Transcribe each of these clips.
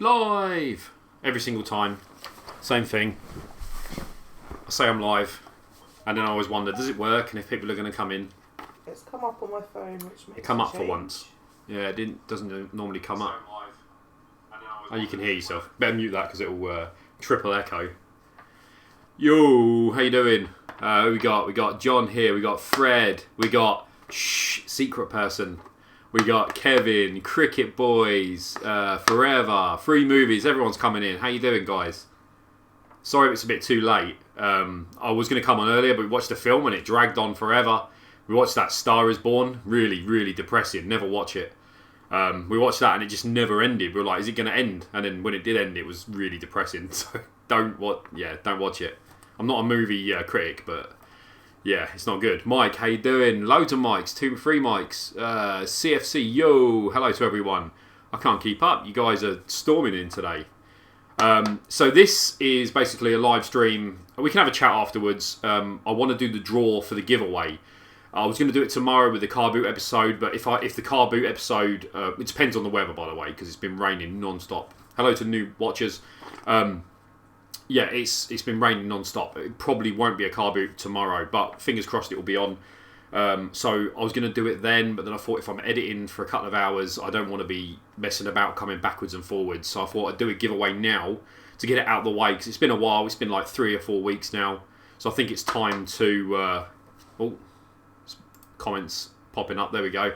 Live! Every single time. Same thing. I say I'm live, and then I always wonder, does it work? And if people are going to come in. It's come up on my phone, which makes it come up change. for once. Yeah, it doesn't normally come up. Oh, you can hear yourself. Better mute that because it will triple echo. Yo, how you doing? We got John here. We got Fred. We got secret person. We got Kevin, Cricket Boys, Forever, Free Movies. Everyone's coming in. How you doing, guys? Sorry if it's a bit too late. I was going to come on earlier, but we watched the film and it dragged on forever. We watched that Star is Born. Really, really depressing. Never watch it. We watched that and it just never ended. We were like, is it going to end? And then when it did end, it was really depressing. So don't watch it. I'm not a movie critic, but yeah, it's not good. Mike, how you doing? Loads of mics, 2 3 mics. CFC, yo, hello to everyone. I can't keep up. You guys are storming in today. So this is basically a live stream. We can have a chat afterwards. I want to do the draw for the giveaway. I was going to do it tomorrow with the car boot episode, but if the car boot episode, it depends on the weather, by the way, because it's been raining non-stop. Hello to new watchers. Yeah, it's been raining non-stop. It probably won't be a car boot tomorrow, but fingers crossed it will be on. So I was going to do it then, but then I thought if I'm editing for a couple of hours, I don't want to be messing about coming backwards and forwards. So I thought I'd do a giveaway now to get it out of the way, because it's been a while. It's been like 3 or 4 weeks now. So I think it's time to... comments popping up. There we go.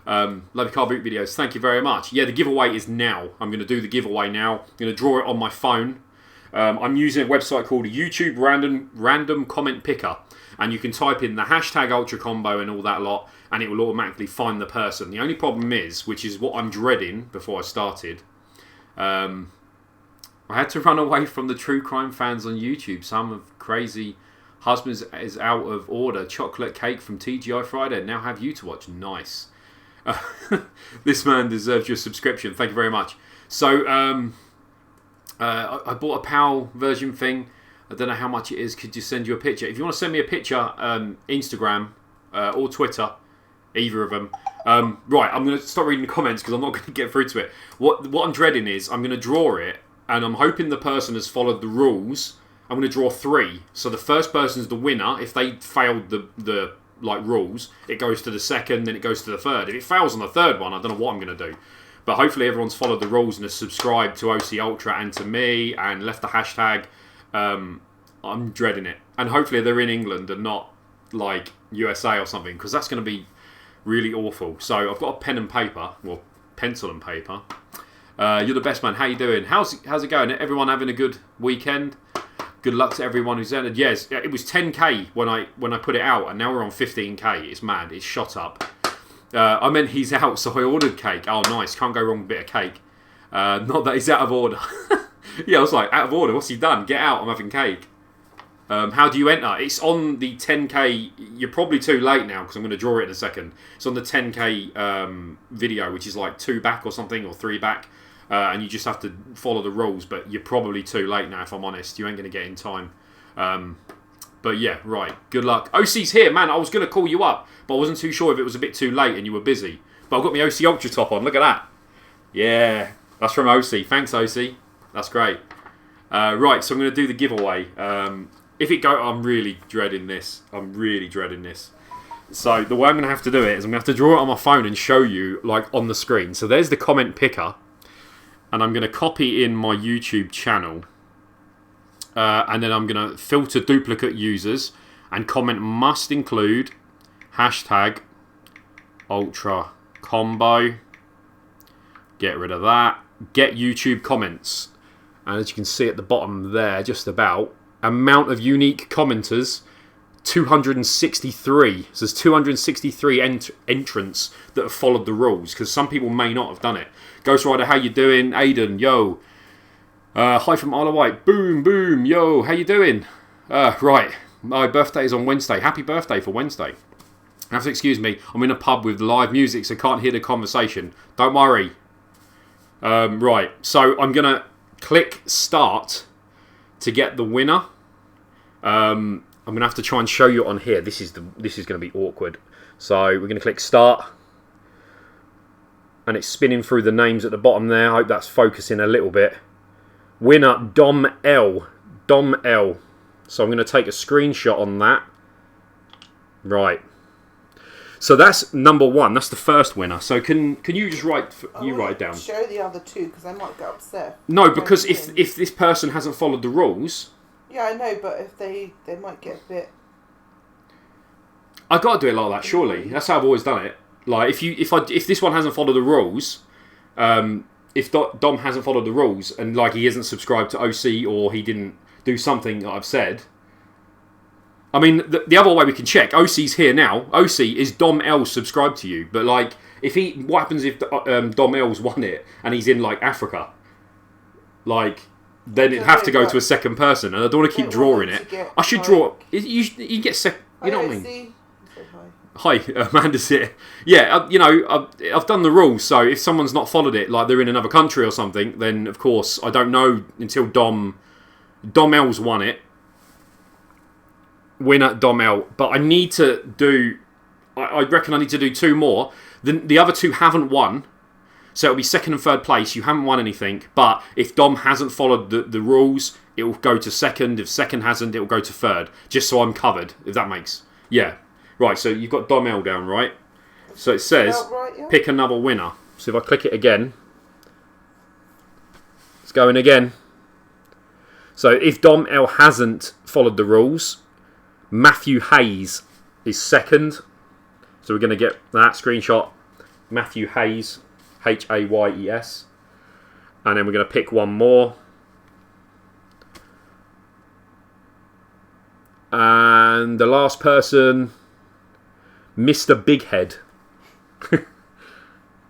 Love your car boot videos. Thank you very much. Yeah, the giveaway is now. I'm going to do the giveaway now. I'm going to draw it on my phone. I'm using a website called YouTube Random Comment Picker, and you can type in the hashtag Ultra Combo and all that lot, and it will automatically find the person. The only problem is, which is what I'm dreading before I started, I had to run away from the true crime fans on YouTube. Some of crazy husbands is out of order. Chocolate cake from TGI Friday. Now have you to watch. Nice. This man deserves your subscription. Thank you very much. So, I bought a PAL version thing. I don't know how much it is. Could you send you a picture? If you want to send me a picture, Instagram or Twitter, either of them. Right, I'm going to stop reading the comments because I'm not going to get through to it. What I'm dreading is I'm going to draw it, and I'm hoping the person has followed the rules. I'm going to draw 3. So the first person's the winner. If they failed the rules, it goes to the second, then it goes to the third. If it fails on the third one, I don't know what I'm going to do. But hopefully everyone's followed the rules and has subscribed to OC Ultra and to me and left the hashtag. I'm dreading it. And hopefully they're in England and not like USA or something, because that's going to be really awful. So I've got a pen and paper, well, pencil and paper. You're the best man. How you doing? How's it going? Everyone having a good weekend? Good luck to everyone who's entered. Yes, it was 10k when I put it out, and now we're on 15k. It's mad. It's shot up. I meant he's out, so I ordered cake. Oh, nice. Can't go wrong with a bit of cake. Not that he's out of order. Yeah, I was like, out of order? What's he done? Get out. I'm having cake. How do you enter? It's on the 10k. You're probably too late now because I'm going to draw it in a second. It's on the 10k video, which is like 2 back or something, or 3 back. And you just have to follow the rules, but you're probably too late now, if I'm honest. You ain't going to get in time. But yeah, right. Good luck. OC's here. Man, I was going to call you up, but I wasn't too sure if it was a bit too late and you were busy. But I've got my OC Ultra top on. Look at that. Yeah, that's from OC. Thanks, OC. That's great. Right, so I'm going to do the giveaway. If it go, I'm really dreading this. So the way I'm going to have to do it is I'm going to have to draw it on my phone and show you like on the screen. So there's the comment picker. And I'm going to copy in my YouTube channel. And then I'm going to filter duplicate users. And comment must include hashtag Ultra Combo. Get rid of that. Get YouTube comments. And as you can see at the bottom there, just about, amount of unique commenters, 263. So there's 263 entrants that have followed the rules, because some people may not have done it. Ghost Rider, how you doing? Aiden, yo. Hi from Isle of Wight. Boom, boom, yo. How you doing? Right, my birthday is on Wednesday. Happy birthday for Wednesday. You have to excuse me. I'm in a pub with live music, so can't hear the conversation. Don't worry. Right, so I'm going to click start to get the winner. I'm going to have to try and show you on here. This is going to be awkward. So we're going to click start. and it's spinning through the names at the bottom there. I hope that's focusing a little bit. Winner, Dom L. Dom L. So I'm going to take a screenshot on that. Right. So that's number one. That's the first winner. So can you just write it down? Show the other two because I might get upset. No, because if this person hasn't followed the rules. Yeah, I know, but if they might get a bit. I got to do it like that. Surely that's how I've always done it. Like if this one hasn't followed the rules, if Dom hasn't followed the rules and like he isn't subscribed to OC or he didn't do something that I've said. I mean, the other way we can check, OC's here now. OC, is Dom L subscribed to you? But like, what happens if Dom L's won it and he's in like Africa? Like, then it'd have to go to a second person, and I don't want to keep drawing it. I should draw. You get second. You know what I mean? Hi, Amanda's here. Yeah, I've done the rules, so if someone's not followed it, like they're in another country or something, then of course I don't know until Dom L's won it. Winner Dom L, but I need to do. I reckon I need to do two more. The other two haven't won, so it'll be second and third place. You haven't won anything, but if Dom hasn't followed the rules, it will go to second. If second hasn't, it will go to third. Just so I'm covered, if that makes right. So you've got Dom L down, right? So it says pick another winner. So if I click it again, it's going again. So if Dom L hasn't followed the rules, Matthew Hayes is second. So we're going to get that screenshot. Matthew Hayes, Hayes. And then we're going to pick one more. And the last person, Mr. Bighead.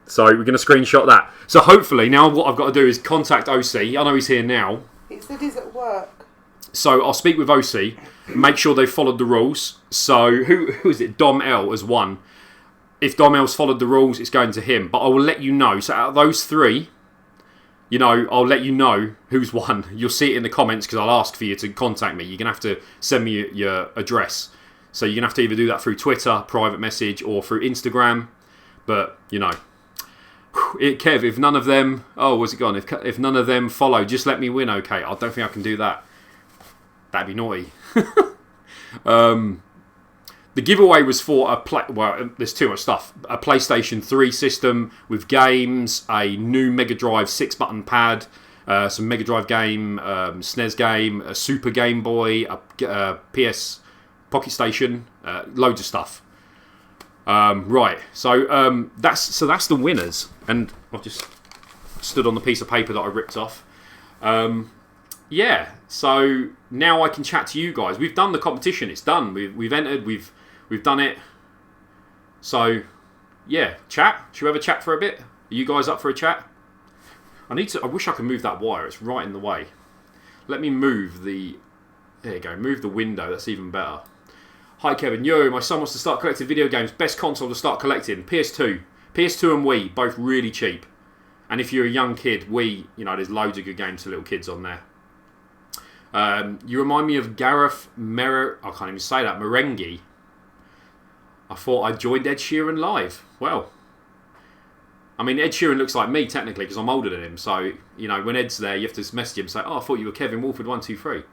So we're going to screenshot that. So hopefully now what I've got to do is contact OC. I know he's here now. He said he's at work. So I'll speak with OC, make sure they've followed the rules. So who is it? Dom L has won. If Dom L's followed the rules, it's going to him. But I will let you know. So out of those three, I'll let you know who's won. You'll see it in the comments because I'll ask for you to contact me. You're going to have to send me your address. So you're going to have to either do that through Twitter, private message, or through Instagram. But, Kev, if none of them... Oh, where's it gone? If none of them follow, just let me win, okay? I don't think I can do that. That'd be naughty. The giveaway was for there's too much stuff. A PlayStation 3 system with games, a new Mega Drive 6-button pad, some Mega Drive game, SNES game, a Super Game Boy, a PS Pocket Station, loads of stuff. Right, so that's the winners, and I've just stood on the piece of paper that I ripped off. Yeah, so now I can chat to you guys. We've done the competition. It's done. We've entered. We've done it. So, yeah, chat. Should we have a chat for a bit? Are you guys up for a chat? I wish I could move that wire. It's right in the way. Let me move the... There you go. Move the window. That's even better. Hi, Kevin. Yo, my son wants to start collecting video games. Best console to start collecting. PS2. PS2 and Wii. Both really cheap. And if you're a young kid, Wii, there's loads of good games for little kids on there. You remind me of Gareth I can't even say that. Merengue. I thought I joined Ed Sheeran live. Well, I mean, Ed Sheeran looks like me technically because I'm older than him. So, when Ed's there, you have to message him and say, oh, I thought you were Kevin Wolford 123.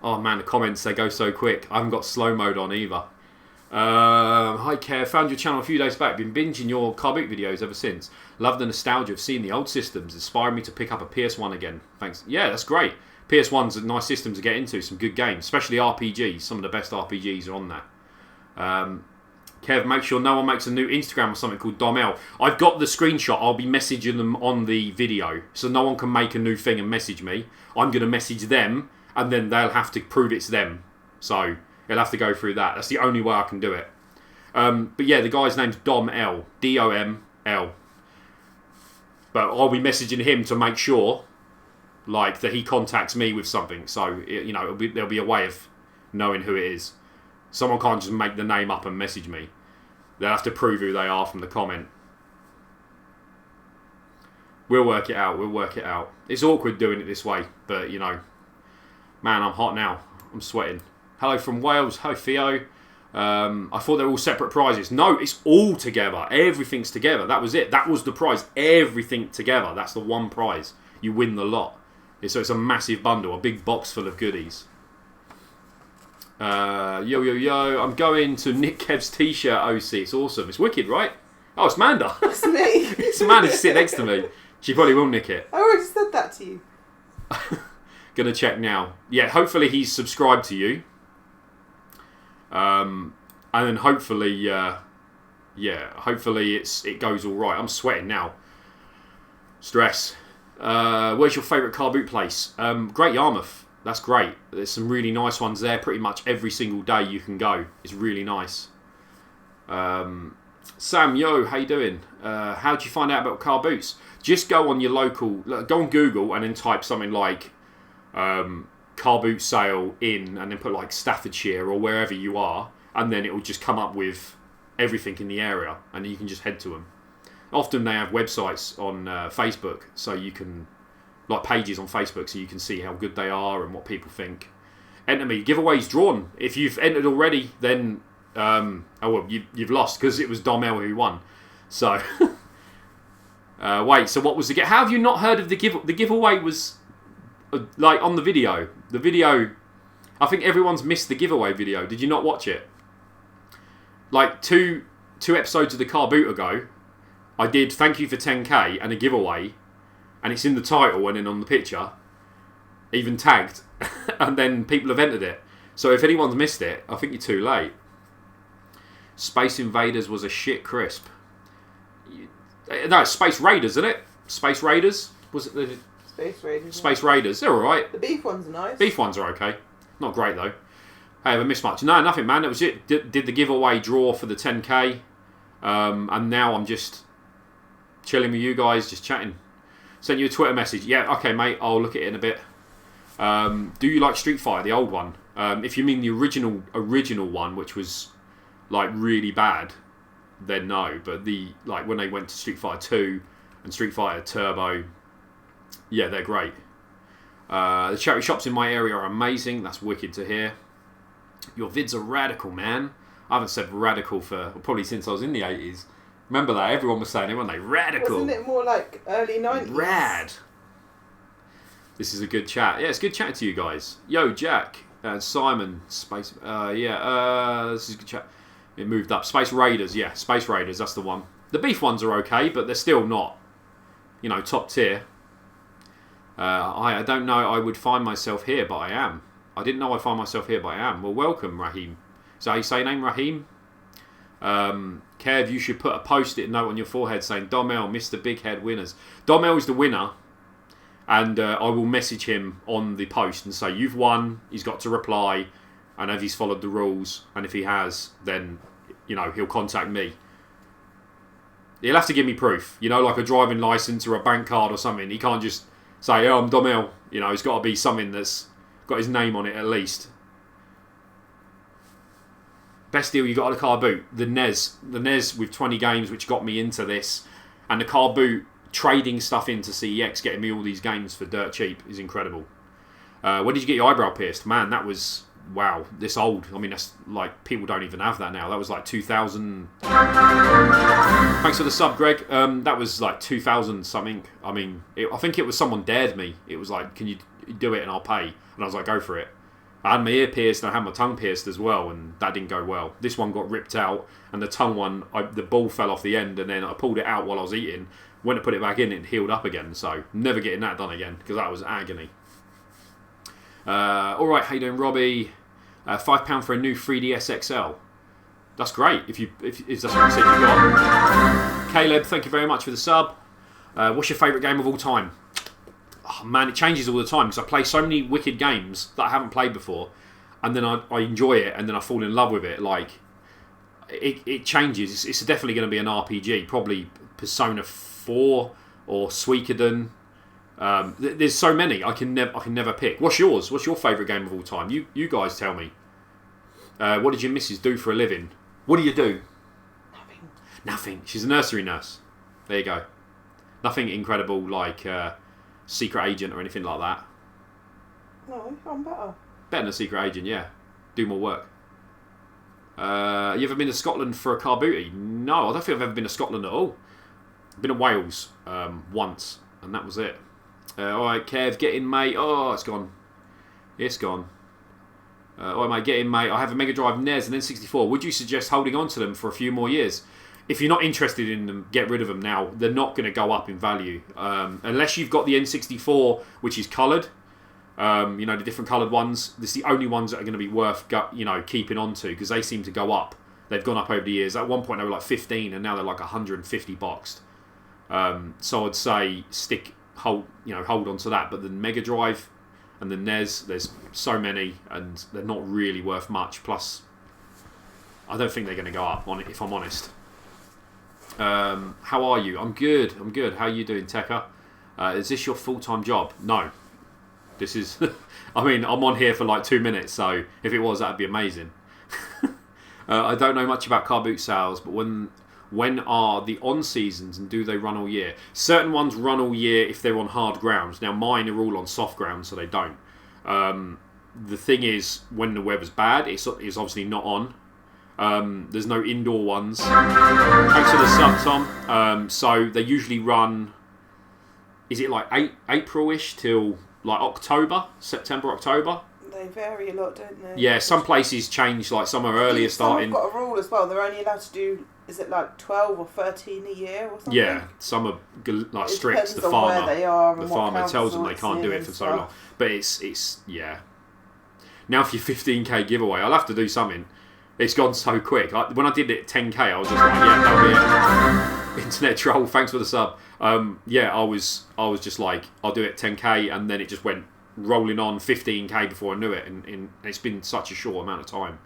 Oh man, the comments, they go so quick. I haven't got slow mode on either. Hi Kev, found your channel a few days back. Been binging your Carbik videos ever since. Love the nostalgia of seeing the old systems. Inspired me to pick up a PS1 again. Thanks. Yeah, that's great. PS1's a nice system to get into. Some good games, especially RPGs. Some of the best RPGs are on there. Kev, make sure no one makes a new Instagram or something called Dom L. I've got the screenshot. I'll be messaging them on the video. So no one can make a new thing and message me. I'm going to message them, and then they'll have to prove it's them. So it'll have to go through that. That's the only way I can do it. But yeah, the guy's name's Dom L. D-O-M-L. But I'll be messaging him to make sure that he contacts me with something. So, there'll be a way of knowing who it is. Someone can't just make the name up and message me. They'll have to prove who they are from the comment. We'll work it out. It's awkward doing it this way, but, man, I'm hot now. I'm sweating. Hello from Wales. Hi, Theo. I thought they were all separate prizes. No, it's all together. Everything's together. That was it. That was the prize. Everything together. That's the one prize. You win the lot. So it's a massive bundle, a big box full of goodies. Yo. I'm going to Nick Kev's t-shirt OC. It's awesome. It's wicked, right? Oh, it's Manda. It's me. It's Amanda sitting next to me. She probably will nick it. I already said that to you. Gonna check now. Yeah, hopefully he's subscribed to you. And then hopefully, hopefully it goes all right. I'm sweating now. Stress. Where's your favourite car boot place? Great Yarmouth. That's great. There's some really nice ones there. Pretty much every single day you can go. It's really nice. Sam, yo, how you doing? How did you find out about car boots? Just go on your local, go on Google and then type something like car boot sale in, and then put like Staffordshire or wherever you are, and then it will just come up with everything in the area, and you can just head to them. Often they have websites on Facebook, so you can, like pages on Facebook, so you can see how good they are and what people think. Enter me. Giveaways drawn. If you've entered already, then you've lost, because it was Domel who won. So wait. So what was the How have you not heard of the giveaway? Was like on the video. The video. I think everyone's missed the giveaway video. Did you not watch it? Like two episodes of the car boot ago, I did thank you for 10k and a giveaway, and it's in the title and then on the picture, even tagged, and then people have entered it. So if anyone's missed it, I think you're too late. Space Invaders was a shit crisp. No, Space Raiders, isn't it? Space Raiders? Was it the Space Raiders? Space Raiders? They're alright. The beef ones are nice. Beef ones are okay. Not great though. I haven't missed much. No, nothing, man. That was it. Did the giveaway draw for the 10k, and now I'm just chilling with you guys, just chatting. Sent you a Twitter message. Yeah, okay, mate. I'll look at it in a bit. Do you like Street Fighter, the old one? If you mean the original one, which was like really bad, then no. But when they went to Street Fighter 2 and Street Fighter Turbo, yeah, they're great. The charity shops in my area are amazing. That's wicked to hear. Your vids are radical, man. I haven't said radical for probably since I was in the 80s. Remember that? Everyone was saying it, weren't they? Radical. Wasn't it more like early 90s? Rad. This is a good chat. Yeah, it's good chatting to you guys. Yo, Jack. Simon. Space. This is a good chat. It moved up. Space Raiders. Yeah, Space Raiders. That's the one. The beef ones are okay, but they're still not, top tier. I don't know I would find myself here, but I am. I didn't know I'd find myself here, but I am. Well, welcome, Raheem. Is that how you say your name, Raheem? Kev, you should put a post-it note on your forehead saying Domel, Mr. Big Head winners. Domel is the winner, and I will message him on the post and say, you've won, he's got to reply, and if he's followed the rules, and if he has, then, he'll contact me. He'll have to give me proof, like a driving licence or a bank card or something. He can't just say, oh, I'm Domel. It's got to be something that's got his name on it at least. Best deal you got on a car boot, the n.e.s. The n.e.s with 20 games, which got me into this, and the car boot trading stuff into CEX, getting me all these games for dirt cheap, is incredible. When did you get your eyebrow pierced? Man, that was, wow, this old. I mean, that's like, people don't even have that now. That was like 2000. Thanks for the sub, Greg. That was like 2000 something. I mean, I think it was someone dared me. It was like, can you do it and I'll pay? And I was like, go for it. I had my ear pierced and I had my tongue pierced as well, and that didn't go well. This one got ripped out, and the tongue one, the ball fell off the end, and then I pulled it out while I was eating. Went to put it back in, it healed up again, so never getting that done again, because that was agony. Alright, how you doing, Robbie? £5 for a new 3DS XL. That's great, if that's what you said you got. Caleb, thank you very much for the sub. What's your favourite game of all time? Oh, man, it changes all the time, because I play so many wicked games that I haven't played before, and then I enjoy it, and then I fall in love with it. Like, it changes. It's definitely going to be an RPG, probably Persona 4 or Suikoden. There's so many, I can never pick. What's yours? What's your favourite game of all time? You guys tell me. What did your missus do for a living? What do you do? Nothing. She's a nursery nurse. There you go. Nothing incredible like secret agent or anything like that. No, I'm better. Better than a secret agent, yeah. Do more work. You ever been to Scotland for a car booty? No, I don't think I've ever been to Scotland at all. I've been to Wales once, and that was it. Alright, Kev, get in, mate. Oh, it's gone. It's gone. Alright, mate, get in, mate. I have a Mega Drive n.e.s and N64. Would you suggest holding on to them for a few more years? If you're not interested in them, get rid of them now. They're not going to go up in value. Unless you've got the N64, which is coloured. The different coloured ones. This are the only ones that are going to be worth keeping on to, because they seem to go up. They've gone up over the years. At one point they were like 15 and now they're like 150 boxed. So I'd say hold on to that. But the Mega Drive and the n.e.s, there's so many and they're not really worth much. Plus, I don't think they're going to go up on it, if I'm honest. How are you? I'm good. How are you doing, Tekka? Is this your full-time job? No. This is... I mean, I'm on here for like 2 minutes, so if it was, that'd be amazing. I don't know much about car boot sales, but when are the on-seasons and do they run all year? Certain ones run all year if they're on hard grounds. Now, mine are all on soft grounds, so they don't. The thing is, when the weather's bad, it's obviously not on. There's no indoor ones. Thanks for the sub, Tom. So they usually run, is it like April-ish till like September, October? They vary a lot, don't they? Yeah, some places change, like some are earlier starting. Some have got a rule as well. They're only allowed to do, is it like 12 or 13 a year or something? Yeah, some are like strict. The farmer, where they are and the what farmer tells them they council can't do it it's for in so and long. stuff. But it's yeah. Now for your 15k giveaway, I'll have to do something. It's gone so quick. When I did it 10k, I was just like, yeah, that'll be it. Internet troll, thanks for the sub. Yeah, I was just like, I'll do it 10k, and then it just went rolling on 15k before I knew it, and it's been such a short amount of time.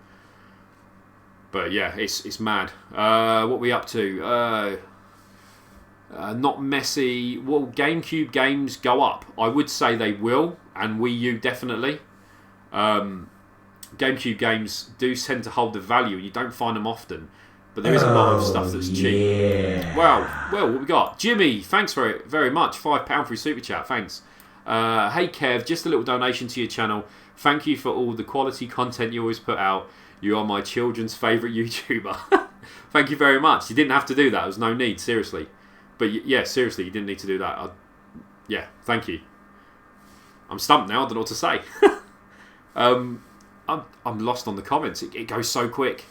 But yeah, it's mad. What are we up to? Not messy. Will GameCube games go up? I would say they will, and Wii U definitely. GameCube games do tend to hold the value. You don't find them often, but there is a lot of stuff that's cheap. Well, what we got? Jimmy, thanks very much. £5 for your super chat. Thanks. Hey Kev, just a little donation to your channel. Thank you for all the quality content you always put out. You are my children's favourite YouTuber. Thank you very much. You didn't have to do that. There was no need, seriously. But yeah, seriously, you didn't need to do that. Yeah, thank you. I'm stumped now. I don't know what to say. I'm lost on the comments. It goes so quick.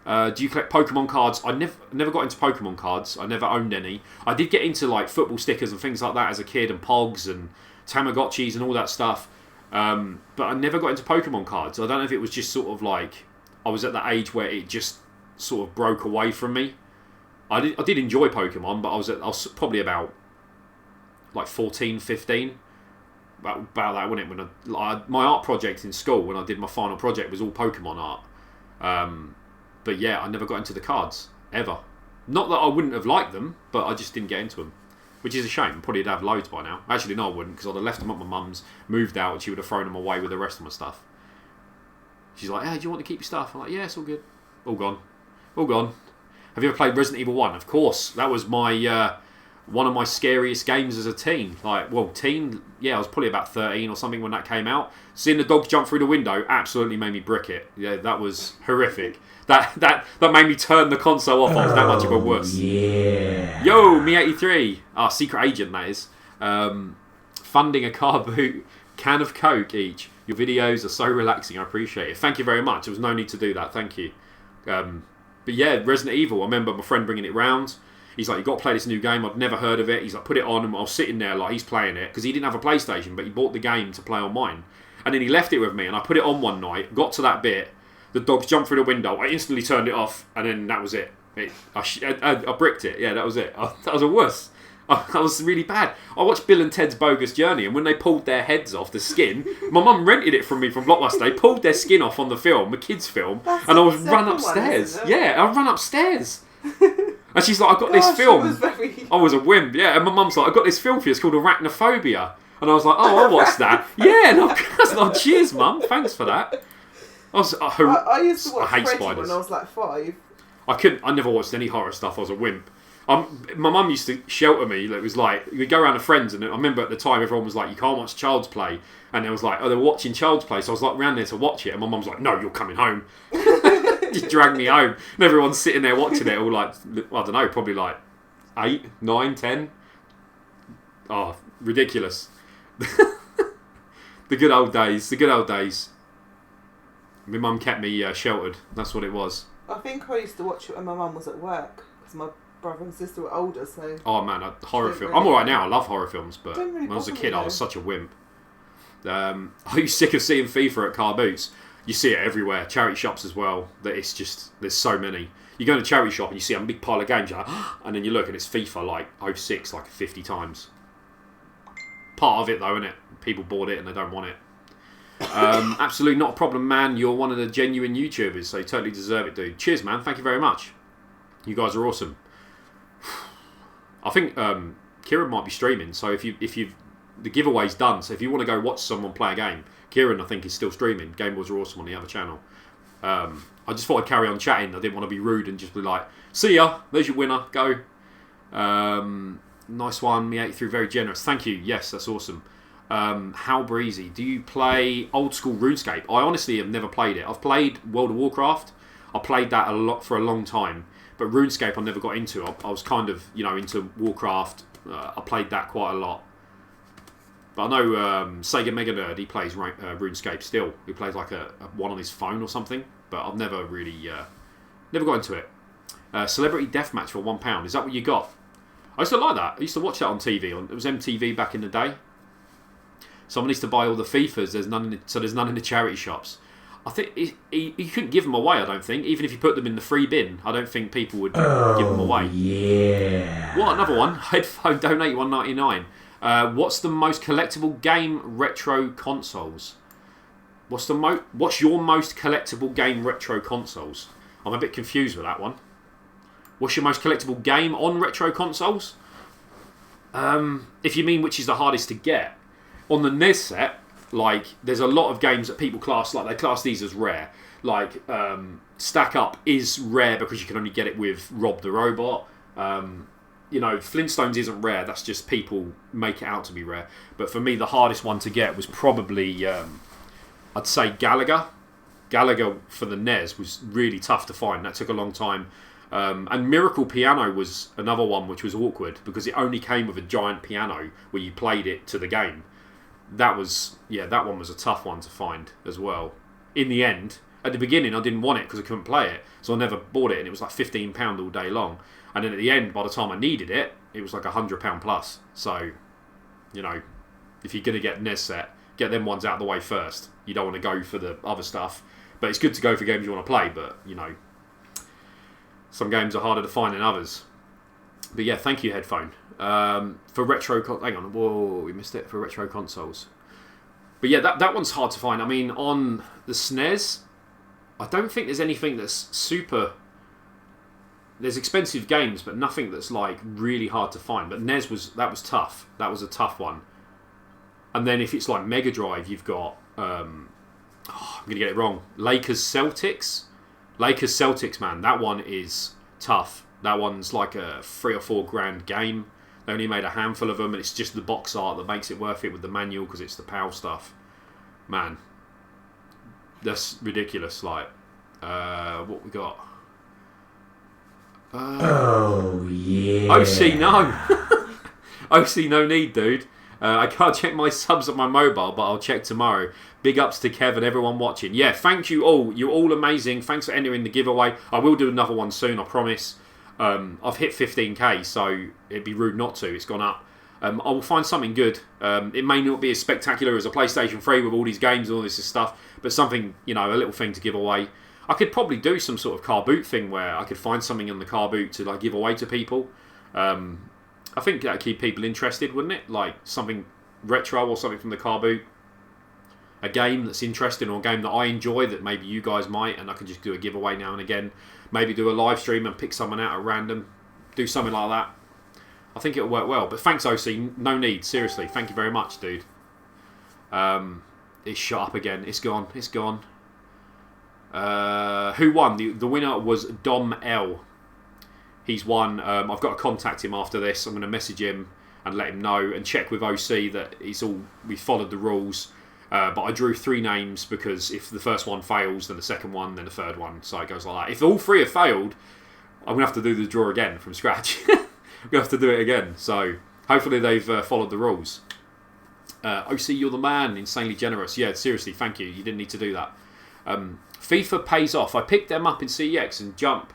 Do you collect Pokemon cards? I never got into Pokemon cards. I never owned any. I did get into like football stickers and things like that as a kid, and Pogs and Tamagotchis and all that stuff. But I never got into Pokemon cards. I don't know if it was just sort of like I was at that age where it just sort of broke away from me. I did enjoy Pokemon, but I was probably about like 14, 15. About that, wasn't it? When my art project in school, when I did my final project, was all Pokemon art. But yeah, I never got into the cards ever. Not that I wouldn't have liked them, but I just didn't get into them, which is a shame. Probably would have loads by now. Actually, no, I wouldn't, because I'd have left them at my mum's, moved out, and she would have thrown them away with the rest of my stuff. She's like, "Hey, do you want to keep your stuff?" I'm like, "Yeah, it's all good. All gone. All gone." Have you ever played Resident Evil 1? Of course. That was my one of my scariest games as a teen. I was probably about 13 or something when that came out. Seeing the dogs jump through the window absolutely made me brick it. Yeah, that was horrific. That made me turn the console off. I was that much of a wuss. Yeah. Yo, me83. Secret agent, that is. Funding a car boot, can of Coke each. Your videos are so relaxing. I appreciate it. Thank you very much. There was no need to do that. Thank you. But yeah, Resident Evil. I remember my friend bringing it round. He's like, "You got to play this new game. I'd never heard of it." He's like, "Put it on," and I was sitting there like he's playing it because he didn't have a PlayStation, but he bought the game to play on mine. And then he left it with me, and I put it on one night. Got to that bit, the dogs jumped through the window. I instantly turned it off, and then that was it. I bricked it. Yeah, that was it. That was a wuss. That was really bad. I watched Bill and Ted's Bogus Journey, and when they pulled their heads off the skin, my mum rented it from me from Blockbuster. They pulled their skin off on the film, the kids' film, and I was run upstairs. I ran upstairs. And she's like, "I got this film." I was a wimp, yeah. And my mum's like, "I got this film for you. It's called Arachnophobia." And I was like, "Oh, I'll watch that." Yeah, no, cheers, mum. Thanks for that. I used to watch hate Freddy spiders. when I was like 5. I never watched any horror stuff. I was a wimp. My mum used to shelter me. It was like, we'd go around to friends, and I remember at the time everyone was like, "You can't watch Child's Play." And it was like, "Oh, they were watching Child's Play." So I was like around there to watch it, and my mum's like, "No, you're coming home." Just drag me home. And everyone's sitting there watching it all like, I don't know, probably like 8, 9, 10. Oh, ridiculous. The good old days. The good old days. My mum kept me sheltered. That's what it was. I think I used to watch it when my mum was at work because my brother and sister were older. So. Oh man, horror film. Really I'm alright now. I love horror films, but Really when I was a kid, though. I was such a wimp. Are you sick of seeing FIFA at car boots? You see it everywhere. Charity shops as well. That it's just there's so many. You go to a charity shop and you see a big pile of games, you're like, and then you look and it's FIFA like 06 like 50 times. Part of it though, isn't it? People bought it and they don't want it. Absolutely not a problem, man. You're one of the genuine YouTubers, so you totally deserve it, dude. Cheers, man. Thank you very much. You guys are awesome. I think Kieran might be streaming, so if you the giveaway's done, so if you want to go watch someone play a game, Kieran I think is still streaming. Game Boys are awesome on the other channel. I just thought I'd carry on chatting. I didn't want to be rude and just be like, see ya, there's your winner, go. Nice one, me 83, very generous. Thank you. Yes, that's awesome. How breezy. Do you play old school RuneScape? I honestly have never played it. I've played World of Warcraft. I played that a lot for a long time, but RuneScape I never got into. I was kind of into Warcraft. I played that quite a lot. But I know Sega Mega Nerd, he plays RuneScape still. He plays like a one on his phone or something. But I've never really never got into it. Celebrity Deathmatch for £1. Is that what you got? I used to like that. I used to watch that on TV. It was MTV back in the day. Someone needs to buy all the FIFAs. There's none in the charity shops. I think you couldn't give them away. I don't think, even if you put them in the free bin, I don't think people would give them away. Yeah. What, another one? Headphone donate $1.99. What's the most collectible game retro consoles? What's your most collectible game retro consoles? I'm a bit confused with that one. What's your most collectible game on retro consoles? If you mean which is the hardest to get. On the n.e.s set, like, there's a lot of games that people class, like, they class these as rare. Like, Stack Up is rare because you can only get it with Rob the Robot. Flintstones isn't rare, that's just people make it out to be rare. But for me, the hardest one to get was probably, I'd say Gallagher. Gallagher for the n.e.s was really tough to find. That took a long time. And Miracle Piano was another one which was awkward because it only came with a giant piano where you played it to the game. That one was a tough one to find as well. In the end, at the beginning I didn't want it because I couldn't play it, so I never bought it, and it was like £15 all day long. And then at the end, by the time I needed it, it was like £100 plus. So, if you're going to get n.e.s set, get them ones out of the way first. You don't want to go for the other stuff. But it's good to go for games you want to play, but, some games are harder to find than others. But yeah, thank you, Headphone. For retro... hang on. Whoa, we missed it. For retro consoles. But yeah, that one's hard to find. I mean, on the SNES, I don't think there's anything that's super... There's expensive games, but nothing that's like really hard to find. But n.e.s was tough. That was a tough one. And then if it's like Mega Drive, you've got... I'm going to get it wrong. Lakers Celtics, man. That one is tough. That one's like a $3 or $4 game. They only made a handful of them, and it's just the box art that makes it worth it with the manual because it's the PAL stuff. Man, that's ridiculous. Like, what we got? Oh yeah. OC no. OC no need, dude. I can't check my subs on my mobile, but I'll check tomorrow. Big ups to Kev and everyone watching. Yeah, thank you all. You're all amazing. Thanks for entering the giveaway. I will do another one soon, I promise. I've hit 15k, so it'd be rude not to. It's gone up. I will find something good. It may not be as spectacular as a PlayStation 3 with all these games and all this stuff, but something, a little thing to give away. I could probably do some sort of car boot thing where I could find something in the car boot to like give away to people. I think that would keep people interested, wouldn't it? Like something retro or something from the car boot. A game that's interesting or a game that I enjoy that maybe you guys might, and I can just do a giveaway now and again. Maybe do a live stream and pick someone out at random. Do something like that. I think it'll work well. But thanks, OC. No need. Seriously. Thank you very much, dude. It's shut up again. It's gone. It's gone. Who won? The winner was Dom L. He's won. I've got to contact him after this. I'm going to message him and let him know and check with OC that we followed the rules. But I drew 3 names because if the first one fails, then the second one, then the third one. So it goes like that. If all 3 have failed, I'm going to have to do the draw again from scratch. I'm going to have to do it again. So hopefully they've followed the rules. OC, you're the man. Insanely generous. Yeah, seriously, thank you. You didn't need to do that. FIFA pays off. I picked them up in CEX and jump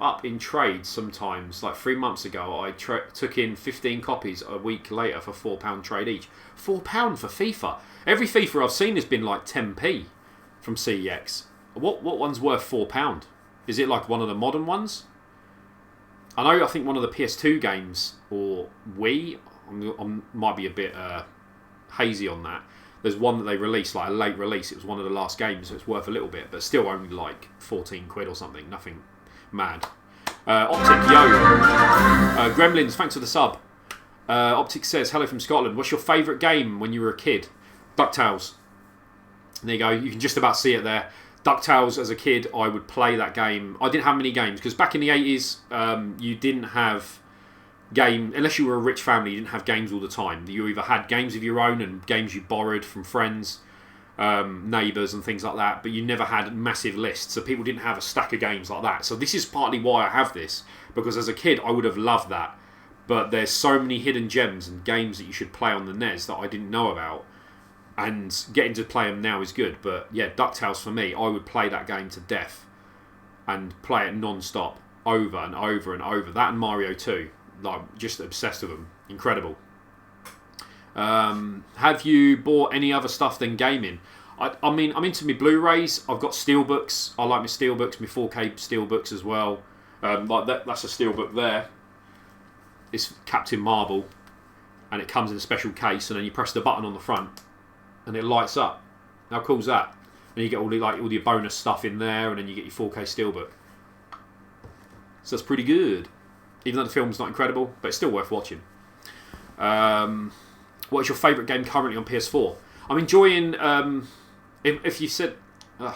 up in trades sometimes. Like 3 months ago, I took in 15 copies a week later for £4 trade each. £4 for FIFA. Every FIFA I've seen has been like 10p from CEX. What one's worth £4? Is it like one of the modern ones? I think one of the PS2 games or Wii. I might be a bit hazy on that. There's one that they released, like a late release. It was one of the last games, so it's worth a little bit, but still only like 14 quid or something. Nothing mad. Optic, yo. Gremlins, thanks for the sub. Optic says, hello from Scotland. What's your favourite game when you were a kid? DuckTales. There you go. You can just about see it there. DuckTales, as a kid, I would play that game. I didn't have many games, because back in the 80s, you didn't have unless you were a rich family, you didn't have games all the time. You either had games of your own and games you borrowed from friends, neighbours and things like that, but you never had massive lists, so people didn't have a stack of games like that. So this is partly why I have this, because as a kid I would have loved that, but there's so many hidden gems and games that you should play on the n.e.s that I didn't know about, and getting to play them now is good. But yeah, DuckTales for me, I would play that game to death and play it non-stop over and over and over. That and Mario 2. Like, just obsessed with them. Incredible. Have you bought any other stuff than gaming? I mean, I'm into my Blu-rays. I've got steelbooks. I like my steelbooks, my 4K steelbooks as well. Like that's a steelbook there. It's Captain Marvel, and it comes in a special case, and then you press the button on the front, and it lights up. How cool is that? And you get all your bonus stuff in there, and then you get your 4K steelbook. So that's pretty good. Even though the film's not incredible, but it's still worth watching. What is your favourite game currently on PS4? I'm enjoying... if you said... I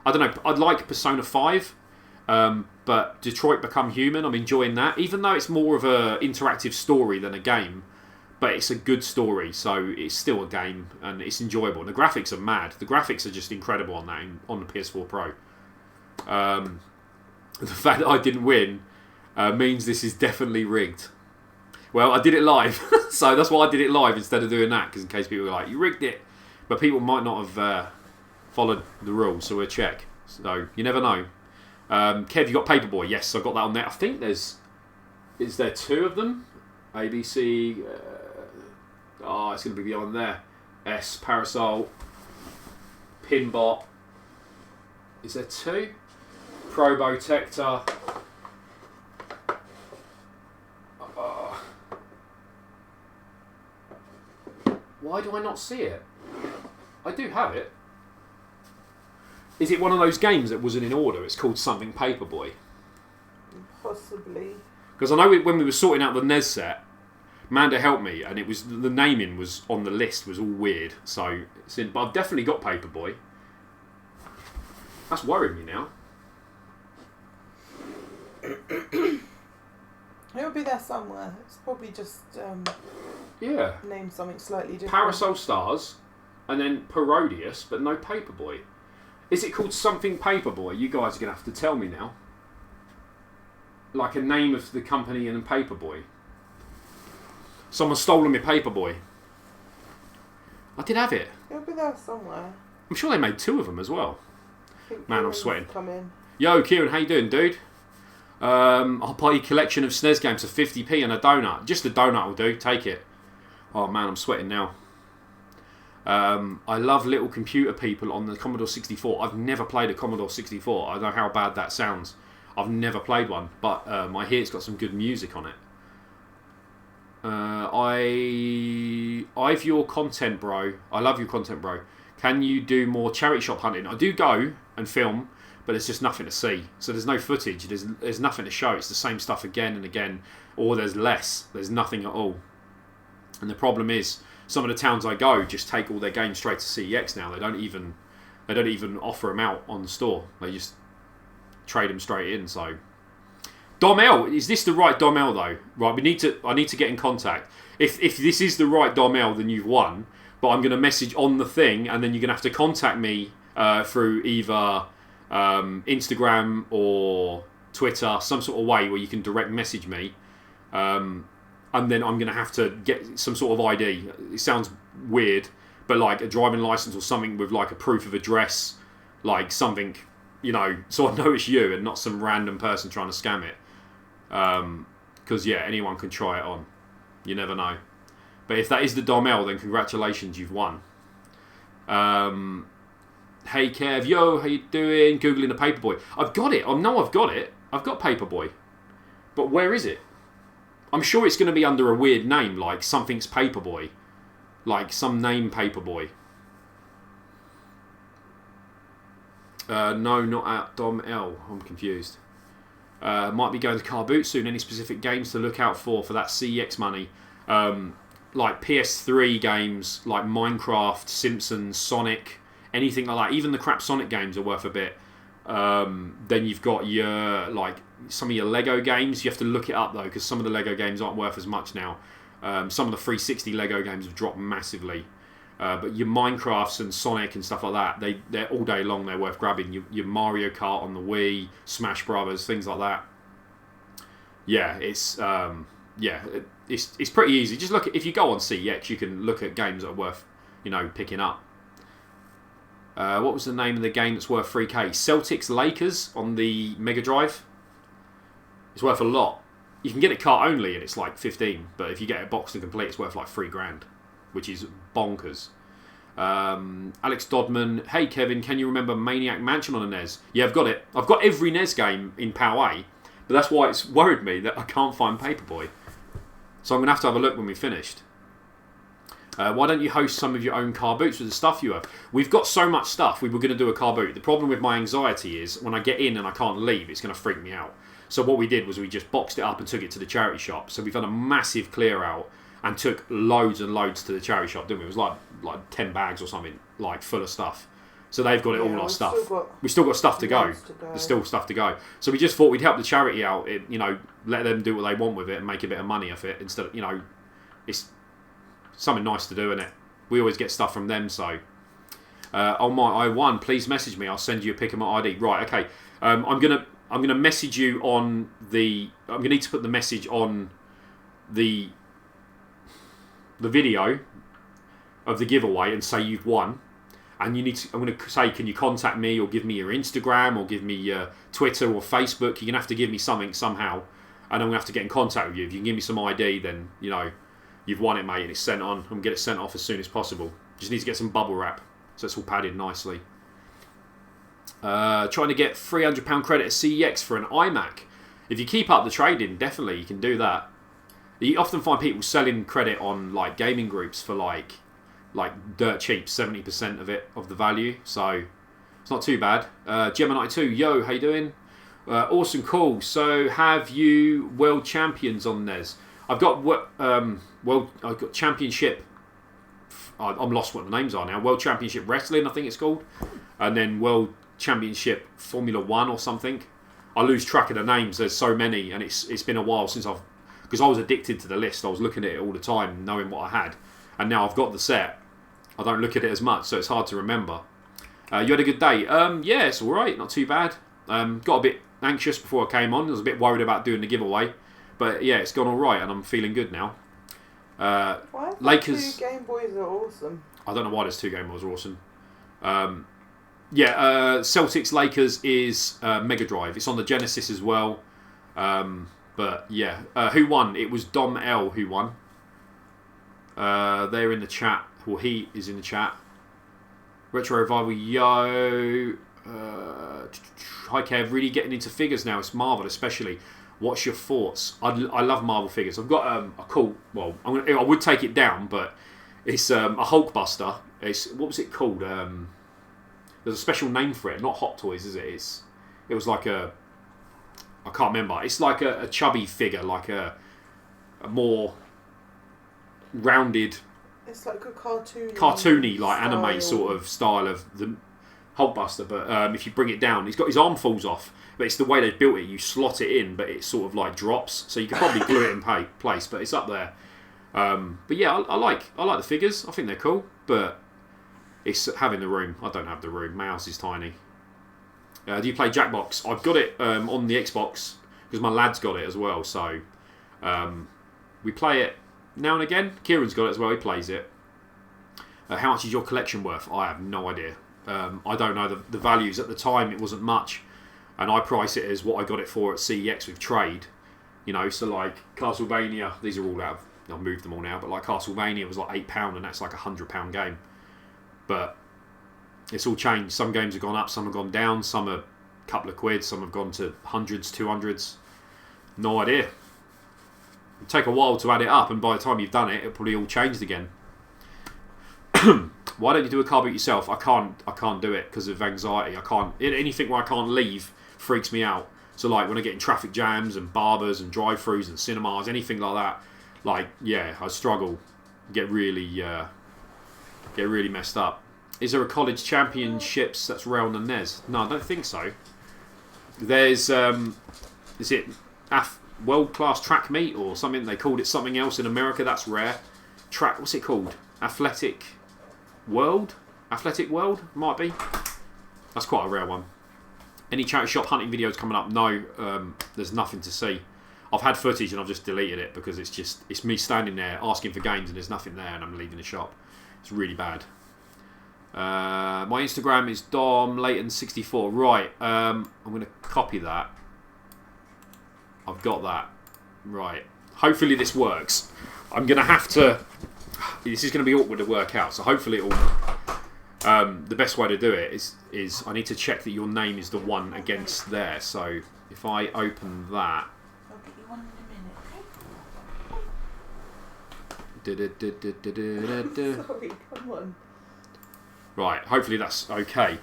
don't know. I'd like Persona 5. But Detroit Become Human, I'm enjoying that. Even though it's more of an interactive story than a game. But it's a good story, so it's still a game. And it's enjoyable. And the graphics are mad. The graphics are just incredible on that, on the PS4 Pro. The fact that I didn't win... means this is definitely rigged. Well, I did it live, so that's why I did it live instead of doing that, because in case people were like, you rigged it. But people might not have followed the rules, so we'll check. So, you never know. Kev, you got Paperboy? Yes, I got that on there. I think is there 2 of them? ABC, it's going to be beyond there. S, Parasol, Pinbot. Is there 2? Probotector. Why do I not see it? I do have it. Is it one of those games that wasn't in order? It's called something Paperboy. Possibly. Because I know when we were sorting out the n.e.s set, Manda helped me, and it was the naming was on the list was all weird. So, but I've definitely got Paperboy. That's worrying me now. It'll be there somewhere. It's probably just named something slightly different. Parasol Stars, and then Parodius, but no Paperboy. Is it called something Paperboy? You guys are going to have to tell me now. Like a name of the company and a Paperboy. Someone's stolen my Paperboy. I did have it. It'll be there somewhere. I'm sure they made 2 of them as well. Man, I'm sweating. Come in. Yo, Kieran, how you doing, dude? I'll buy you a collection of SNES games for 50p and a donut. Just a donut will do. Take it. Oh man, I'm sweating now. I love little computer people on the Commodore 64. I've never played a Commodore 64. I don't know how bad that sounds. I've never played one, but I hear it's got some good music on it. I've your content, bro. I love your content, bro. Can you do more charity shop hunting? I do go and film, but there's just nothing to see. So there's no footage. There's nothing to show. It's the same stuff again and again, or there's less. There's nothing at all. And the problem is, some of the towns I go just take all their games straight to CEX now. They don't even offer them out on the store. They just trade them straight in. So, Domel, is this the right Domel though? Right, I need to get in contact. If this is the right Domel, then you've won. but I'm going to message on the thing, and then you're going to have to contact me through either Instagram or Twitter, some sort of way where you can direct message me. And then I'm going to have to get some sort of ID. It sounds weird, but like a driving license or something with like a proof of address, like something, so I know it's you and not some random person trying to scam it. Because, anyone can try it on. You never know. But if that is the Dom.L, then congratulations, you've won. Hey Kev, yo, how you doing? Googling the Paperboy. I've got it. I've got it. I've got Paperboy. But where is it? I'm sure it's going to be under a weird name, like something's Paperboy. Like some name Paperboy. No, not at Dom.L. I'm confused. Might be going to car boot soon. Any specific games to look out for that CEX money? Like PS3 games, like Minecraft, Simpsons, Sonic, anything like that. Even the crap Sonic games are worth a bit. Then you've got your some of your Lego games. You have to look it up though, because some of the Lego games aren't worth as much now. Some of the 360 Lego games have dropped massively. But your Minecrafts and Sonic and stuff like that, they're all day long. They're worth grabbing. Your Mario Kart on the Wii, Smash Brothers, things like that. Yeah, it's pretty easy. Just look if you go on CEX, you can look at games that are worth picking up. What was the name of the game that's worth 3k? Celtics Lakers on the Mega Drive. It's worth a lot. You can get it cart only and it's like 15, but if you get it boxed and complete, it's worth like $3,000, which is bonkers. Alex Dodman, hey Kevin, can you remember Maniac Mansion on a n.e.s? Yeah, I've got it. I've got every n.e.s game in PAL A, but that's why it's worried me that I can't find Paperboy. So I'm going to have a look when we've finished. Why don't you host some of your own car boots with the stuff you have? We've got so much stuff, we were going to do a car boot. The problem with my anxiety is when I get in and I can't leave, it's going to freak me out. So what we did was we just boxed it up and took it to the charity shop. So we've done a massive clear out and took loads and loads to the charity shop, didn't we? It was like 10 bags or something, like full of stuff. So they've got all our stuff. We've still got stuff to go. There's still stuff to go. So we just thought we'd help the charity out, let them do what they want with it and make a bit of money off it instead of, it's something nice to do, isn't it? We always get stuff from them, so. Oh my, I won. Please message me. I'll send you a pic of my ID. Right, okay. I'm gonna message you on the. I'm gonna need to put the message on the video of the giveaway and say you've won. And you need to. I'm gonna say, can you contact me or give me your Instagram or give me your Twitter or Facebook? You're gonna have to give me something somehow, and I'm gonna have to get in contact with you. If you can give me some ID, then you've won it, mate, and it's sent on. I'm going to get it sent off as soon as possible. Just need to get some bubble wrap, so it's all padded nicely. Trying to get £300 credit at CEX for an iMac. If you keep up the trading, definitely you can do that. You often find people selling credit on like gaming groups for like dirt cheap, 70% of the value. So it's not too bad. Gemini 2, yo, how you doing? Awesome, cool. So have you world champions on n.e.s? I've got I've got championship. I'm lost what the names are now. World Championship Wrestling, I think it's called, and then World Championship Formula 1 or something. I lose track of the names. There's so many, and it's been a while since because I was addicted to the list. I was looking at it all the time, knowing what I had, and now I've got the set. I don't look at it as much, so it's hard to remember. You had a good day? Yeah, it's all right, not too bad. Got a bit anxious before I came on. I was a bit worried about doing the giveaway. But yeah, it's gone all right, and I'm feeling good now. Why Lakers. 2 Game Boys are awesome. I don't know why there's 2 Game Boys are awesome. Celtics Lakers is Mega Drive. It's on the Genesis as well. But yeah, who won? It was Dom.L who won. They're in the chat. Well, he is in the chat. Retro Revival, yo. Hi Kev, really getting into figures now. It's Marvel, especially. What's your thoughts? I love Marvel figures. I've got a cool. Well, I would take it down, but it's a Hulkbuster. What was it called? There's a special name for it. Not Hot Toys, is it? It was like I can't remember. It's like a chubby figure, like a more rounded. It's like a cartoony like anime sort of style of the Hulkbuster. But if you bring it down, he's got his arm falls off. But it's the way they built it. You slot it in, but it sort of like drops. So you could probably glue it in place, but it's up there. But yeah, I like the figures. I think they're cool, but it's having the room. I don't have the room. My house is tiny. Do you play Jackbox? I've got it on the Xbox because my lad's got it as well. So we play it now and again. Kieran's got it as well. He plays it. How much is your collection worth? I have no idea. I don't know the values. At the time, it wasn't much. And I price it as what I got it for at CEX with trade. You know, so like Castlevania, these are all out of, I've moved them all now, but like Castlevania was like £8 and that's like £100 game. But it's all changed. Some games have gone up, some have gone down, some are a couple of quid, some have gone to hundreds, 200s. No idea. It'll take a while to add it up, and by the time you've done it, it'll probably all changed again. Why don't you do a car boot yourself? I can't do it because of anxiety. I can't. Anything where I can't leave freaks me out. So like when I get in traffic jams and barbers and drive-thrus and cinemas, anything like that, like yeah, I struggle, get really messed up. Is there a college championships that's rare on the n.e.s? No, I don't think so. There's is it world-class track meet or something? They called it something else in America. That's rare. Track. What's it called? Athletic World might be. That's quite a rare one. Any charity shop hunting videos coming up? No, there's nothing to see. I've had footage and I've just deleted it because it's me standing there asking for games and there's nothing there and I'm leaving the shop. It's really bad. My Instagram is domlayton64. Right, I'm going to copy that. I've got that. Right. Hopefully this works. I'm going to have to... This is going to be awkward to work out, so hopefully it'll... the best way to do it is I need to check that your name is the one against there. So if I open that... I'll get you one in a minute. Sorry, come on. Right, hopefully that's okay.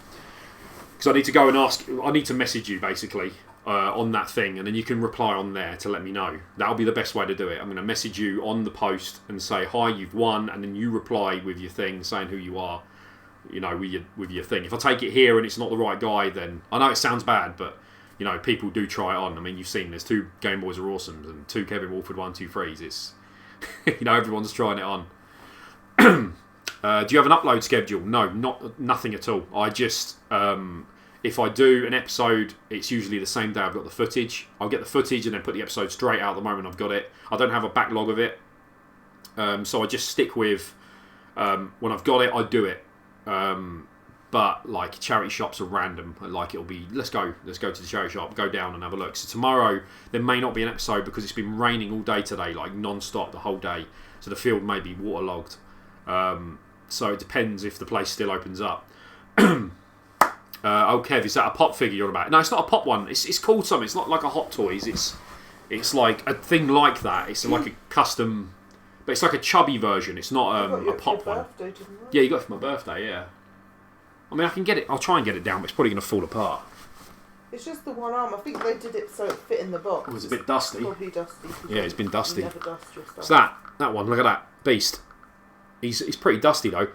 Because I need to go and ask... I need to message you, basically, on that thing, and then you can reply on there to let me know. That'll be the best way to do it. I'm going to message you on the post and say, hi, you've won, and then you reply with your thing, saying who you are, you know, with your thing. If I take it here and it's not the right guy, then... I know it sounds bad, but, you know, people do try it on. I mean, you've seen there's 2 Game Boys Are Awesomes and 2 Kevin Wolford 1-2-3s. It's... you know, everyone's trying it on. Do you have an upload schedule? No, nothing at all. I just, if I do an episode, it's usually the same day I've got the footage. I'll get the footage and then put the episode straight out the moment I've got it. I don't have a backlog of it. So I just stick with, when I've got it, I do it. But like charity shops are random. Like it'll be, let's go to the charity shop, go down and have a look. So tomorrow, there may not be an episode because it's been raining all day today, like non-stop the whole day. So the field may be waterlogged. So it depends if the place still opens up. Oh, Kev, is that a pop figure you're on about? No, it's not a pop one. It's called something. It's not like a Hot Toys. It's like a thing like that. It's like a custom, but it's like a chubby version. It's not a pop one. Birthday, didn't you? Yeah, you got it for my birthday. Yeah. I mean, I can get it. I'll try and get it down, but it's probably going to fall apart. It's just the one arm. I think they did it so it fit in the box. It was a bit dusty. Probably dusty. Yeah, it's been dusty. You never dust your stuff. So that one. Look at that beast. He's pretty dusty though.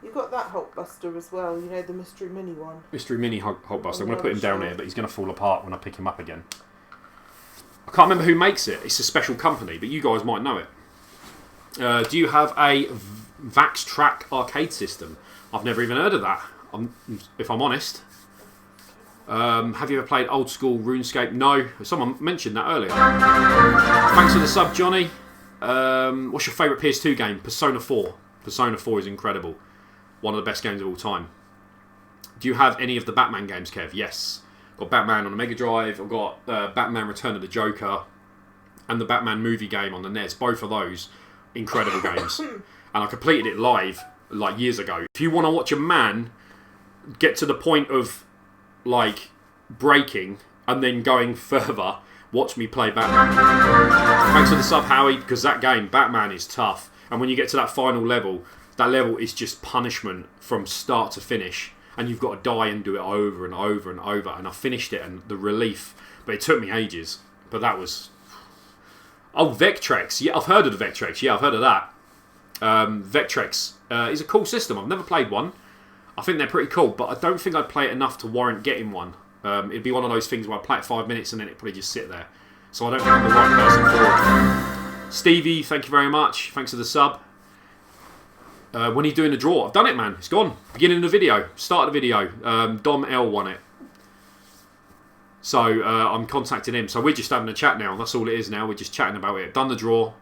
You got that Hulkbuster as well. You know, the Mystery Mini one. Mystery Mini Hulkbuster. I'm going to put him down here, but he's going to fall apart when I pick him up again. I can't remember who makes it. It's a special company, but you guys might know it. Do you have a Vax Track arcade system? I've never even heard of that, if I'm honest. Have you ever played old school RuneScape? No. Someone mentioned that earlier. Thanks for the sub, Johnny. What's your favourite PS2 game? Persona 4. Persona 4 is incredible. One of the best games of all time. Do you have any of the Batman games, Kev? Yes. Got Batman on the Mega Drive. I've got Batman Return of the Joker and the Batman movie game on the n.e.s. Both of those incredible games. And I completed it live like years ago. If you want to watch a man get to the point of like breaking and then going further, watch me play Batman. Thanks for the sub, Howie, because that game, Batman, is tough. And when you get to that final level, that level is just punishment from start to finish. And you've got to die and do it over and over and over. And I finished it, and the relief. But it took me ages. But that was... Oh, Vectrex. Yeah, I've heard of the Vectrex. Yeah, I've heard of that. Vectrex is a cool system. I've never played one. I think they're pretty cool, but I don't think I'd play it enough to warrant getting one. It'd be one of those things where I play it 5 minutes and then it'd probably just sit there. So I don't think I'm the right person for it. Stevie, thank you very much. Thanks for the sub. When are you doing the draw? I've done it, man. It's gone. Beginning of the video. Start of the video. Dom L won it. So I'm contacting him. So we're just having a chat now. That's all it is now. We're just chatting about it. Done the draw.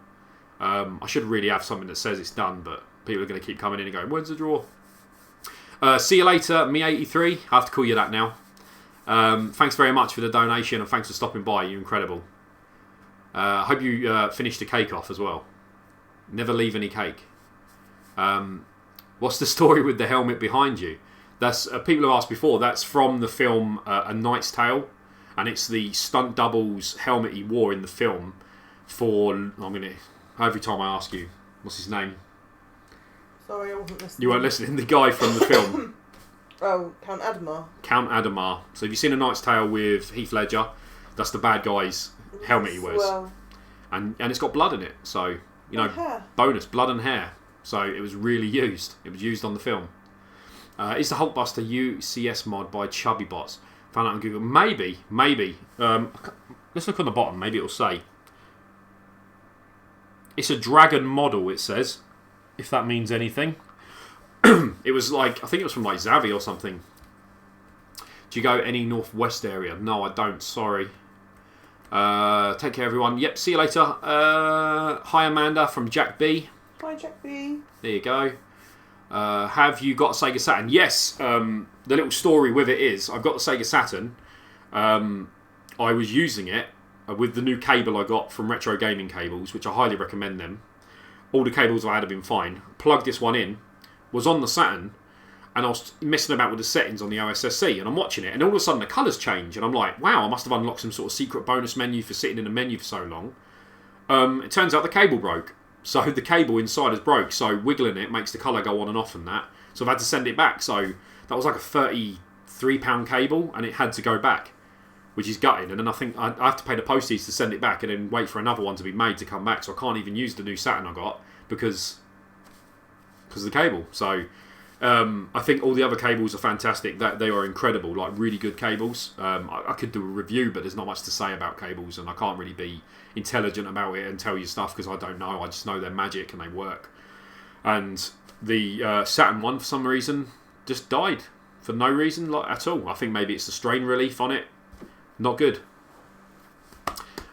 I should really have something that says it's done, but people are going to keep coming in and going, when's the draw? See you later, me83. I have to call you that now. Thanks very much for the donation and thanks for stopping by. You're incredible. I hope you finished the cake off as well. Never leave any cake. What's the story with the helmet behind you? That's people have asked before. That's from the film A Knight's Tale, and it's the stunt double's helmet he wore in the film. Every time I ask you, what's his name? Sorry, I wasn't listening. You weren't listening. The guy from the film. Oh, Count Adamar. Count Adamar. So have you seen A Knight's Tale with Heath Ledger? That's the bad guy's helmet he wears. Well, And it's got blood in it. So, hair. bonus, blood and hair. So it was really used. It was used on the film. Is the Hulkbuster UCS mod by Chubby Bots? Found out on Google. Maybe. Let's look on the bottom. Maybe it'll say. It's a dragon model, it says. If that means anything. It was I think it was from Xavi or something. Do you go any northwest area? No, I don't. Sorry. Take care, everyone. Yep, see you later. Hi, Amanda from Jack B. Hi, Jack B. There you go. Have you got a Sega Saturn? Yes. The little story with it is, I've got the Sega Saturn. I was using it with the new cable I got from Retro Gaming Cables, which I highly recommend them. All the cables I had have been fine. Plugged this one in. Was on the Saturn. And I was messing about with the settings on the OSSC. And I'm watching it. And all of a sudden the colours change. And I'm like, wow, I must have unlocked some sort of secret bonus menu for sitting in a menu for so long. It turns out the cable broke. So the cable inside is broke. So wiggling it makes the colour go on and off and that. So I've had to send it back. So that was like a £33 cable. And it had to go back. Which is gutting. And then I think I have to pay the postage to send it back. And then wait for another one to be made to come back. So I can't even use the new Saturn I got. Because of the cable. So I think all the other cables are fantastic. They are incredible, like really good cables. I could do a review, but there's not much to say about cables, and I can't really be intelligent about it and tell you stuff because I don't know. I just know they're magic and they work. And the Saturn one, for some reason, just died for no reason at all. I think maybe it's the strain relief on it. Not good.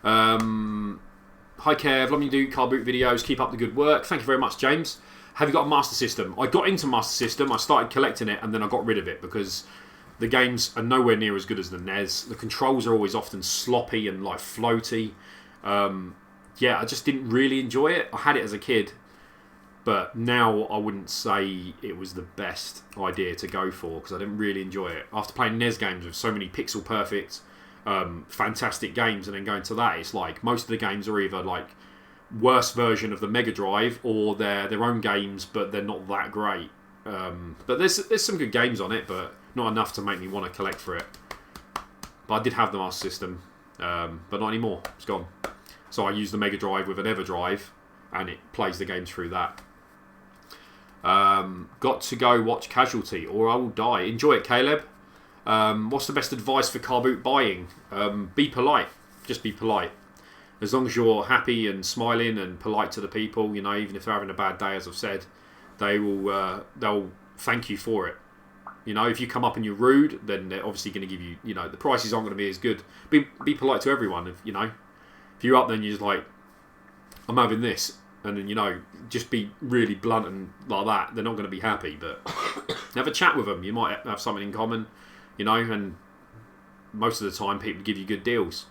Hi Kev, love you do car boot videos. Keep up the good work. Thank you very much, James. Have you got a Master System? I got into Master System, I started collecting it, and then I got rid of it because the games are nowhere near as good as the n.e.s. The controls are always often sloppy and like floaty. I just didn't really enjoy it. I had it as a kid, but now I wouldn't say it was the best idea to go for because I didn't really enjoy it. After playing n.e.s. games with so many pixel perfect, fantastic games, and then going to that, it's like most of the games are either like worse version of the Mega Drive or they're their own games, but they're not that great. But there's some good games on it, but not enough to make me want to collect for it. But I did have the Master System, but not anymore. It's gone. So I use the Mega Drive with an EverDrive, and it plays the games through that. Got to go watch Casualty, or I will die. Enjoy it, Caleb. What's the best advice for car boot buying? Be polite. Just be polite. As long as you're happy and smiling and polite to the people, even if they're having a bad day, as I've said, they'll thank you for it. If you come up and you're rude, then they're obviously going to give you, the prices aren't going to be as good. Be polite to everyone. If you're up there and you're just like, I'm having this, and then, just be really blunt and like that, they're not going to be happy. But have a chat with them. You might have something in common, and most of the time people give you good deals.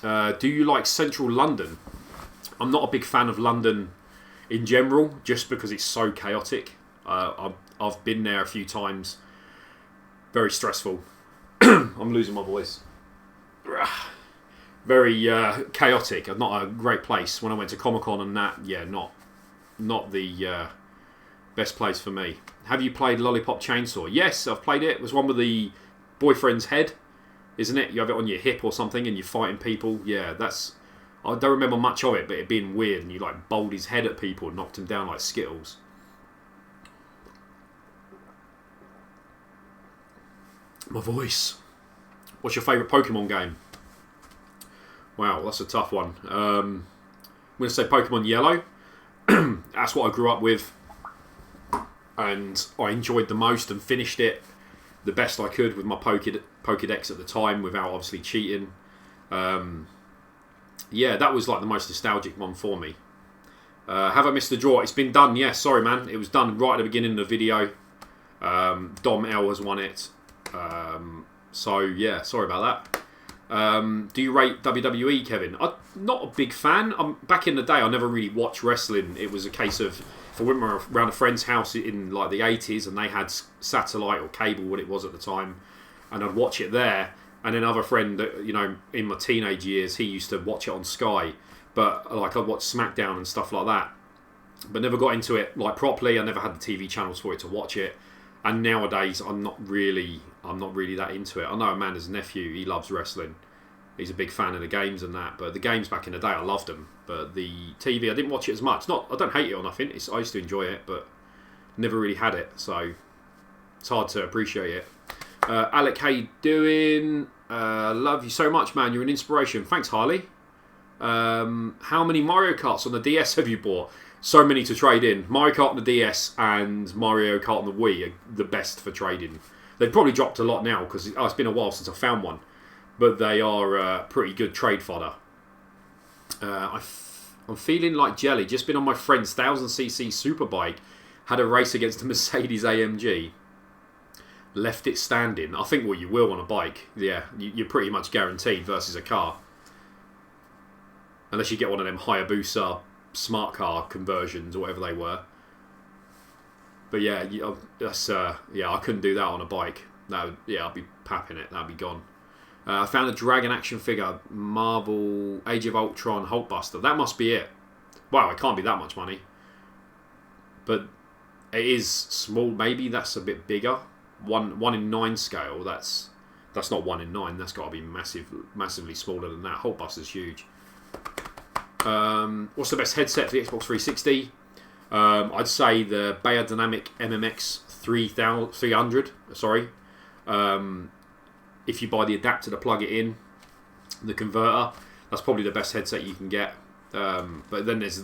Do you like central London? I'm not a big fan of London in general, just because it's so chaotic. I've been there a few times. Very stressful. I'm losing my voice. Very chaotic. Not a great place. When I went to Comic-Con and that, not the best place for me. Have you played Lollipop Chainsaw? Yes, I've played it. It was one with the boyfriend's head. Isn't it? You have it on your hip or something and you're fighting people. Yeah, I don't remember much of it, but it being weird and you bowled his head at people and knocked him down like Skittles. My voice. What's your favourite Pokemon game? Wow, that's a tough one. I'm going to say Pokemon Yellow. That's what I grew up with, and I enjoyed the most and finished it the best I could with my Pokédex at the time without obviously cheating. Yeah, that was like the most nostalgic one for me. Have I missed the draw? It's been done, yes. Sorry, man. It was done right at the beginning of the video. Dom L has won it. So, yeah, sorry about that. Do you rate WWE, Kevin? I'm not a big fan. Back in the day, I never really watched wrestling. It was a case of, if I went around a friend's house in like the 80s and they had satellite or cable, what it was at the time, and I'd watch it there. And another friend that, you know, in my teenage years, he used to watch it on Sky. But like I'd watch SmackDown and stuff like that. But never got into it like properly. I never had the TV channels for it to watch it. And nowadays I'm not really that into it. I know Amanda's nephew, he loves wrestling. He's a big fan of the games and that. But the games back in the day, I loved them. But the TV, I didn't watch it as much. I don't hate it or nothing. I used to enjoy it, but never really had it. So it's hard to appreciate it. Alec, how you doing? Love you so much, man. You're an inspiration. Thanks, Harley. How many Mario Karts on the DS have you bought? So many to trade in. Mario Kart on the DS and Mario Kart on the Wii are the best for trading. They've probably dropped a lot now because it's been a while since I found one. But they are pretty good trade fodder. I'm feeling like jelly. Just been on my friend's 1000cc superbike. Had a race against a Mercedes AMG. Left it standing. I think you will on a bike. Yeah, you're pretty much guaranteed versus a car. Unless you get one of them Hayabusa smart car conversions or whatever they were. But yeah, I couldn't do that on a bike. I'd be papping it. That'd be gone. I found a Dragon action figure, Marvel Age of Ultron Hulkbuster. That must be it. Wow, it can't be that much money. But it is small. Maybe that's a bit bigger. 1 in 9 scale. That's not 1 in 9. That's got to be massively smaller than that. Hulkbuster's huge. What's the best headset for the Xbox 360? I'd say the Beyerdynamic MMX 300. Sorry. If you buy the adapter to plug it in, the converter, that's probably the best headset you can get. But then there's